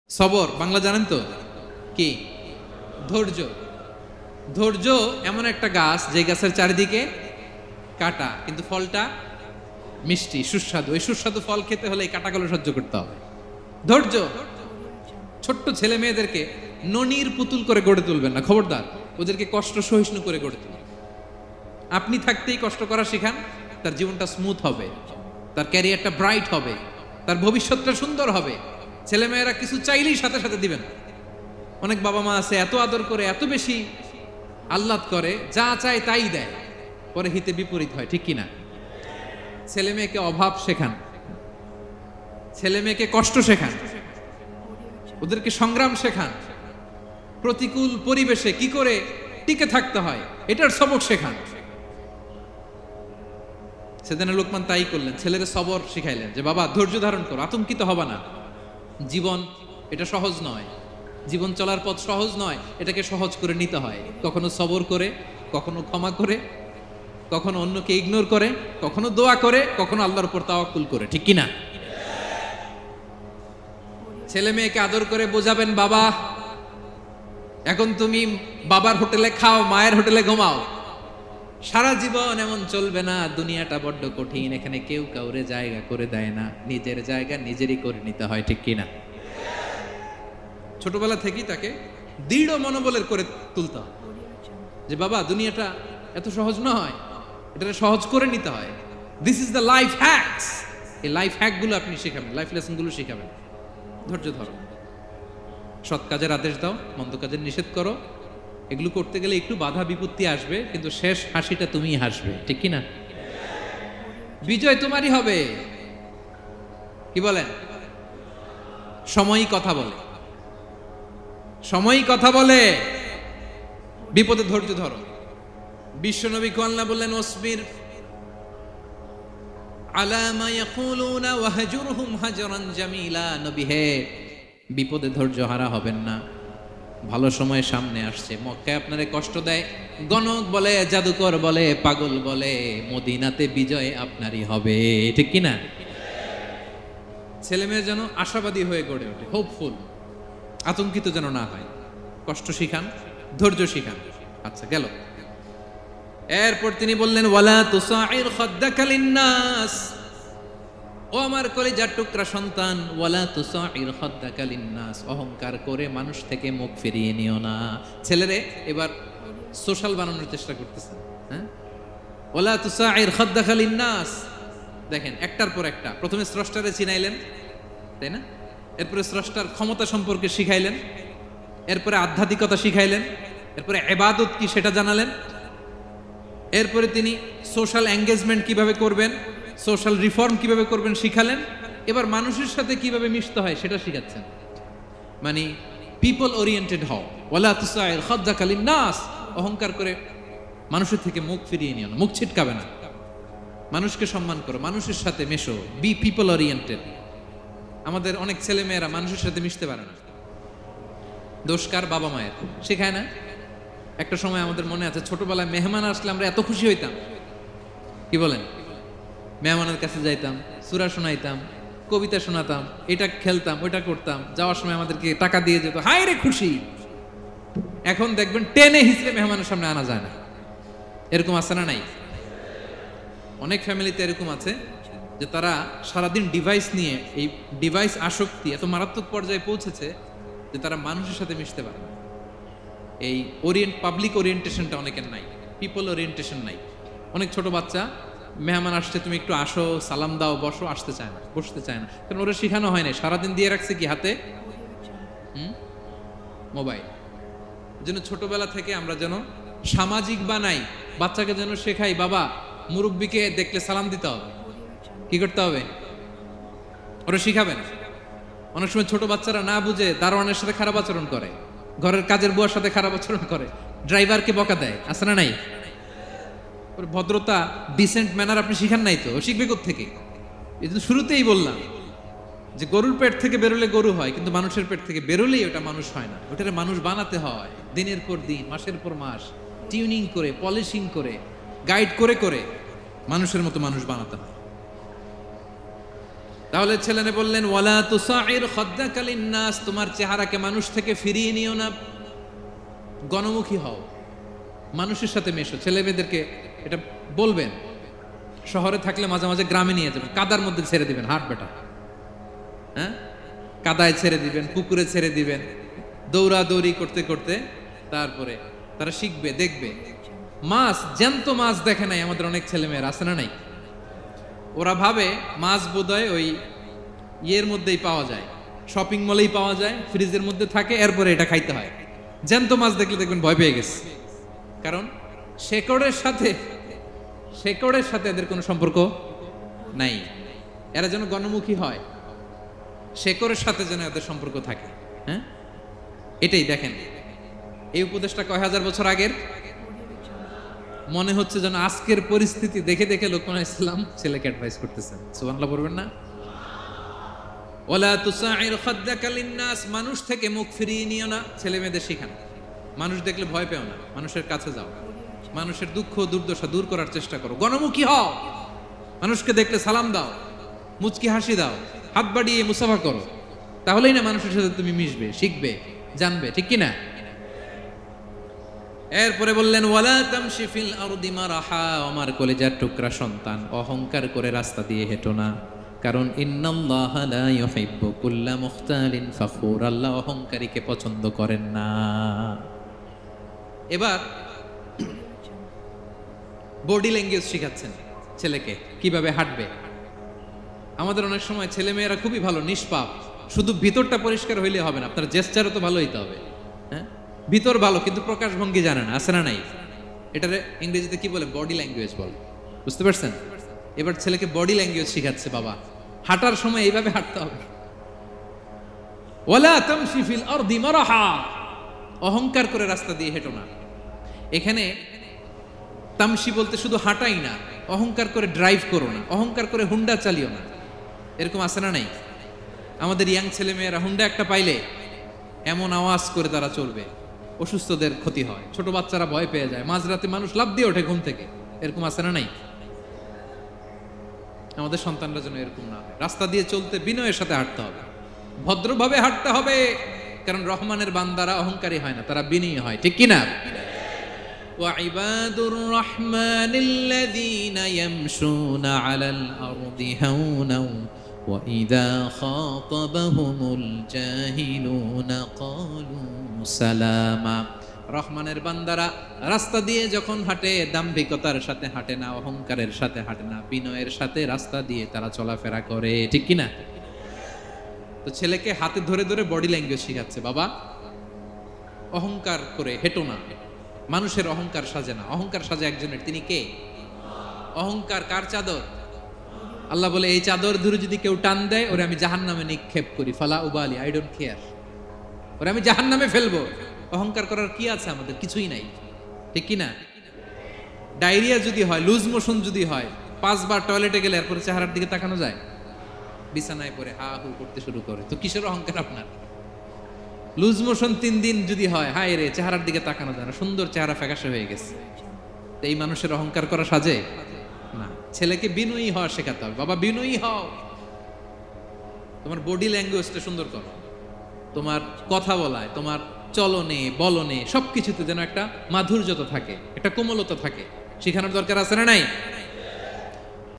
সবর বাংলা জানেন তো কি? ধৈর্য। ধৈর্য এমন একটা গাছ যে গাছের চারিদিকে কাটা, কিন্তু ফলটা মিষ্টি সুস্বাদু। এই সুস্বাদু ফল খেতে হলে এই কাটাগুলো সহ্য করতে হবে। ধৈর্য। ছোট্ট ছেলে মেয়েদেরকে ননির পুতুল করে গড়ে তুলবেন না, খবরদার। ওদেরকে কষ্ট সহিষ্ণু করে গড়ে তুলবেন। আপনি থাকতেই কষ্ট করা শেখান, তার জীবনটা স্মুথ হবে, তার ক্যারিয়ারটা ব্রাইট হবে, তার ভবিষ্যৎটা সুন্দর হবে। ছেলেমেয়েরা কিছু চাইলেই সাথে সাথে দিবেন। অনেক বাবা মা আছে এত আদর করে, এত বেশি আহ্লাদ করে, যা চায় তাই দেয়, পরে হিতে বিপরীত হয়, ঠিক কিনা? ছেলে মেয়েকে অভাব শেখান, ছেলে মেয়েকে কষ্ট শেখান, ওদেরকে সংগ্রাম শেখান, প্রতিকূল পরিবেশে কি করে টিকে থাকতে হয় এটার সবক শেখান। সেদিন লোকমান তাই করলেন, ছেলেদের সবর শিখাইলেন যে বাবা ধৈর্য ধারণ করো, আতঙ্কিত হবা না। জীবন এটা সহজ নয়, জীবন চলার পথ সহজ নয়, এটাকে সহজ করে নিতে হয়। কখনো সবর করে, কখনো ক্ষমা করে, কখনো অন্যকে ইগনোর করে, কখনো দোয়া করে, কখনো আল্লাহর উপর তাওয়াক্কুল করে, ঠিক কিনা? ছেলে মেয়েকে আদর করে বোঝাবেন, বাবা এখন তুমি বাবার হোটেলে খাও, মায়ের হোটেলে ঘুমাও। সারা জীবন এমন চলবে না, দুনিয়াটা বড্ড কঠিন, এখানে কেউ কাউরে জায়গা করে দেয় না, নিজের জায়গা নিজেরই করে নিতে হয়, ঠিক কিনা? ছোটবেলা থেকেই তাকে দৃঢ় মনোবলের করে তুলতে হয় যে বাবা দুনিয়াটা এত সহজ নয়, এটা সহজ করে নিতে হয়। This is the life hacks. এই লাইফ হ্যাকগুলো আপনি শেখাবেন, লাইফ লেসনগুলো শেখাবেন। ধৈর্য ধরো, সৎ কাজের আদেশ দাও, মন্দ কাজের নিষেধ করো। এগুলো করতে গেলে একটু বাধা বিপত্তি আসবে, কিন্তু শেষ হাসিটা তুমিই হাসবে, ঠিক কিনা? বিজয় তোমারই হবে। কি বলেন? সময়ই কথা বলে, সময়ই কথা বলে। বিপদে ধৈর্য ধরো। বিশ্বনবী আল্লাহ বললেন, ওয়াসবির আলা মা ইয়াকুলুনা ওয়াহজুরহুম হাজরান জামিলা। নবী হে, বিপদে ধৈর্য হারা হবেন না। ভালো সময় সামনে আসছে, মক্কায় আপনারে কষ্ট দেয়, গণক বলে, জাদুকর বলে, পাগল বলে, মদিনাতে বিজয় আপনারই হবে, ঠিক কিনা? ছেলে মেয়ে যেন আশাবাদী হয়ে গড়ে ওঠে, হোপফুল, আতঙ্কিত যেন না হয়। কষ্ট শিখান, ধৈর্য শিখান। আচ্ছা গেল। এরপর তিনি বললেন, ওয়ালা তুসাইর খাদ্দাকা লিন্নাস। ও আমার কলিজার টুকরা সন্তান, ওয়ালা তুসাইর খাদ্দাকা লিন্নাস, অহংকার করে মানুষ থেকে মুখ ফিরিয়ে নিও না। ছেলেরে এবার সোশ্যাল বানানোর চেষ্টা করতেছেন, হ্যাঁ? ওয়ালা তুসাইর খাদ্দাকা লিন্নাস। দেখেন একটার পর একটা, প্রথমে স্রষ্টারে চিনাইলেন, তাই না? এরপরে স্রষ্টার ক্ষমতা সম্পর্কে শিখাইলেন, এরপরে আধ্যাত্মিকতা শিখাইলেন, এরপরে ইবাদত কি সেটা জানালেন, এরপরে তিনি সোশ্যাল এঙ্গেজমেন্ট কিভাবে করবেন, সোশ্যাল রিফর্ম কিভাবে করবেন শিখালেন। এবার মানুষের সাথে কিভাবে মিশতে হয় সেটা শিখাচ্ছেন। মানে পিপল ওরিয়েন্টেড হও। ওয়ালা তুসাইর খাদ্দাকা লিন্নাস, অহংকার করে মানুষের থেকে মুখ ফিরিয়ে নিও না, মুখ ছিটকাবে না। মানুষকে সম্মান করো, মানুষের সাথে মেশো, বি পিপল ওরিয়েন্টেড। আমাদের অনেক ছেলে মেয়েরা মানুষের সাথে মিশতে পারে না। দোষ কার? বাবা মায়ের, শেখায় না। একটা সময় আমাদের মনে আছে, ছোটবেলায় মেহমান আসলে আমরা এত খুশি হইতাম, কি বলেন? মেহমানের কাছে যাইতাম, সূরা শোনাইতাম, কবিতা শোনাতাম, এটা খেলতাম, ওইটা করতাম, যাওয়ার সময় আমাদেরকে টাকা দিয়ে যেত, হায় রে খুশি। এখন দেখবেন টেনে হিসেবে মেহমানের সামনে আনা যায় না। এরকম আছে না নাই? অনেক ফ্যামিলিতে এরকম আছে যে তারা সারাদিন ডিভাইস নিয়ে, এই ডিভাইস আসক্তি এত মারাত্মক পর্যায়ে পৌঁছেছে যে তারা মানুষের সাথে মিশতে পারে না। এই পাবলিক ওরিয়েন্টেশনটা অনেকের নাই, পিপল ওরিয়েন্টেশন নাই। অনেক ছোট বাচ্চা, মেহমান আসছে, তুমি একটু আসো, সালাম দাও, বসো, আসতে চায় না, বসতে চায় না, কারণ ওরা শেখানো হয় না। সারাদিন দিয়ে রাখছে কি হাতে? মোবাইল। যেন ছোটবেলা থেকে আমরা যেন সামাজিক বানাই, বাচ্চাকে যেন শেখাই, বাবা মুরব্বীকে দেখলে সালাম দিতে হবে, কি করতে হবে, ওরা শিখাবেন। অনেক সময় ছোট বাচ্চারা না বুঝে দারোয়ানের সাথে খারাপ আচরণ করে, ঘরের কাজের বুয়ার সাথে খারাপ আচরণ করে, ড্রাইভারকে বকা দেয়, আছে না নাই? ভদ্রতা, ডিসেন্ট ম্যানার আপনি শিখান নাই তো, শিখবে কোত্থেকে? এই জন্য শুরুতেই বললাম যে গরুর পেট থেকে বেরোলে গরু হয়, কিন্তু মানুষের পেট থেকে বেরোলেই ওটা মানুষ হয় না। ওটারে মানুষ বানাতে হয় দিনের পর দিন, মাসের পর মাস, টিউনিং করে, পলিশিং করে, গাইড করে করে মানুষের মতো মানুষ বানাতে হয়। তাহলে ছেলেনে বললেন ওয়ালা তুসাইর খাদ্দাকা লিন্নাস, তোমার চেহারাকে মানুষ থেকে ফিরিয়ে নিও না, গণমুখী হও, মানুষের সাথে মেশো। ছেলে মেয়েদেরকে এটা বলবেন, শহরে থাকলে মাঝে মাঝে গ্রামে নিয়ে যাবেন, কাদার মধ্যে ছেড়ে দিবেন, হাট বেটা, হ্যাঁ, কাদায় ছেড়ে দিবেন, পুকুরে ছেড়ে দিবেন, দৌড়াদৌড়ি করতে করতে তারপরে তারা শিখবে, দেখবে। মাছ, জ্যান্ত মাছ দেখে নাই আমাদের অনেক ছেলে মেয়েরা, আছে না নাই? ওরা ভাবে মাছ বোধহয় ওই ইয়ের মধ্যেই পাওয়া যায়, শপিং মলেই পাওয়া যায়, ফ্রিজের মধ্যে থাকে, এরপরে এটা খাইতে হয়। জ্যান্ত মাছ দেখলে দেখবেন ভয় পেয়ে গেছে, কারণ শেকড়ের সাথে এদের কোনো সম্পর্ক নাই। এরা যেন গণমুখী হয়, শেকড়ের সাথে যেন এদের সম্পর্ক থাকে। হ্যাঁ, এটাই দেখেন, এই উপদেশটা কয় হাজার বছর আগের। মনে হচ্ছে যেন আজকের পরিস্থিতি দেখে দেখে লোকমান ইসলাম ছেলেকে অ্যাডভাইস করতেছেন। সুবহানাল্লাহ পড়বেন না? ওয়ালা তুসাইর খাদ্দাকা লিন্নাস, মানুষ থেকে মুখ ফিরিয়ে নিও না, ছেলে মেয়েদের শিখান। মানুষ দেখলে ভয় পেও না, মানুষের কাছে যাও, মানুষের দুঃখ দুর্দশা দূর করার চেষ্টা করো, গণমুখী হও, মানুষকে দেখলে সালাম দাও, মুচকি হাসি দাও, হাত বাড়িয়ে মুসাফা করো, তাহলেই না মানুষের সাথে তুমি মিশবে, শিখবে, জানবে, ঠিক কি না? এরপরে বললেন ওয়ালা তামশি ফিল আরদি মারাহা, আমার কলিজার টুকরা সন্তান, অহংকার করে রাস্তা দিয়ে হেঁটো না, কারণ ইন্নাল্লাহা লা ইউহিব্বু কুল্লা মুখতালিন ফাখুর, আল্লাহ অহংকারীকে পছন্দ করেন না। এবার বডি ল্যাঙ্গুয়েজ শিখাচ্ছেন ছেলেকে, কিভাবে হাঁটবে। আমাদের অনেক সময় ছেলে মেয়েরা খুবই ভালো, নিষ্পাপ, শুধু ভিতরটা পরিষ্কার হইলে হবে না, আপনার জেস্টারও তো ভালো হইতে হবে। হ্যাঁ, ভিতর ভালো কিন্তু প্রকাশ ভঙ্গি জানে না, আছে না নাই? এটারে ইংরেজিতে কি বলে? বডি ল্যাঙ্গুয়েজ বলে, বুঝতে পারছেন? এবার ছেলেকে বডি ল্যাঙ্গুয়েজ শিখাচ্ছে বাবা, হাঁটার সময় এইভাবে হাঁটতে হবে। ওয়ালা তামশি ফিল আরদি মারাহা, অহংকার করে রাস্তা দিয়ে হেঁটো না। এখানে তামশি বলতে শুধু হাঁটাই না, অহংকার করে ড্রাইভ করো না, অহংকার করে হুন্ডা চালিও না। এরকম আছে না নাই? আমাদের ইয়াং ছেলে মেয়েরা হুন্ডা একটা পাইলে এমন আওয়াজ করে তারা চলবে, অসুস্থদের ক্ষতি হয়, ছোট বাচ্চারা ভয় পেয়ে যায়, মাঝরাতে মানুষ লাফ দিয়ে ওঠে ঘুম থেকে। এরকম আছে না নাই? আমাদের সন্তানরা যেন এরকম না হয়। রাস্তা দিয়ে চলতে বিনয়ের সাথে হাঁটতে হবে, ভদ্রভাবে হাঁটতে হবে, কারণ রহমানের বান্দারা অহংকারী হয় না, তারা বিনয়ী হয়, ঠিক কি না? وعباد الرحمن الذين يمشون على الأرض هونا وإذا خاطبهم الجاهلون قالوا سلاما, রহমানের বান্দারা রাস্তা দিয়ে যখন হাঁটে দাম্ভিকতার সাথে হাঁটে না, অহংকারের সাথে হাঁটে না, বিনয়ের সাথে রাস্তা দিয়ে তারা চলাফেরা করে, ঠিক কি না? তো ছেলেকে হাতে ধরে ধরে বডি ল্যাঙ্গুয়েজ শিখাচ্ছে, বাবা অহংকার করে হেঁটো না, মানুষের অহংকার সাজে না, অহংকার সাজে একজনের, তিনি কে? অহংকার কার চাদর? আল্লাহ বলে এই চাদর ধরে যদি কেউ টান দেয় ওরে আমি জাহান্নামে নিক্ষেপ করি, ফালা উবালি, আই ডোন্ট কেয়ার, ওরে আমি জাহান্নামে ফেলবো। অহংকার করার কি আছে আমাদের? কিছুই নাই, ঠিক কি না? ডায়রিয়া যদি হয়, লুজ মোশন যদি হয়, 5 বার টয়লেটে গেলে এরপরে চেহারার দিকে তাকানো যায়? বিছানায় পড়ে হা হু করতে শুরু করে, তো কিসের অহংকার আপনার? লুজ মোশন 3 দিন যদি হয়, হায় রে, চেহারার দিকে তাকানো যায় না, সুন্দর চেহারা ফ্যাকাশে হয়ে গেছে, এই মানুষের অহংকার করা সাজে না। ছেলেকে বিনয়ী হওয়া শেখাতে হবে, বাবা বিনয়ী হও, তোমার বডি ল্যাঙ্গুয়েজটা সুন্দর করো, তোমার কথা বলায়, তোমার চলনে বলনে সবকিছুতে যেন একটা মাধুর্যতা থাকে, একটা কোমলতা থাকে, শেখানোর দরকার আছে না নাই?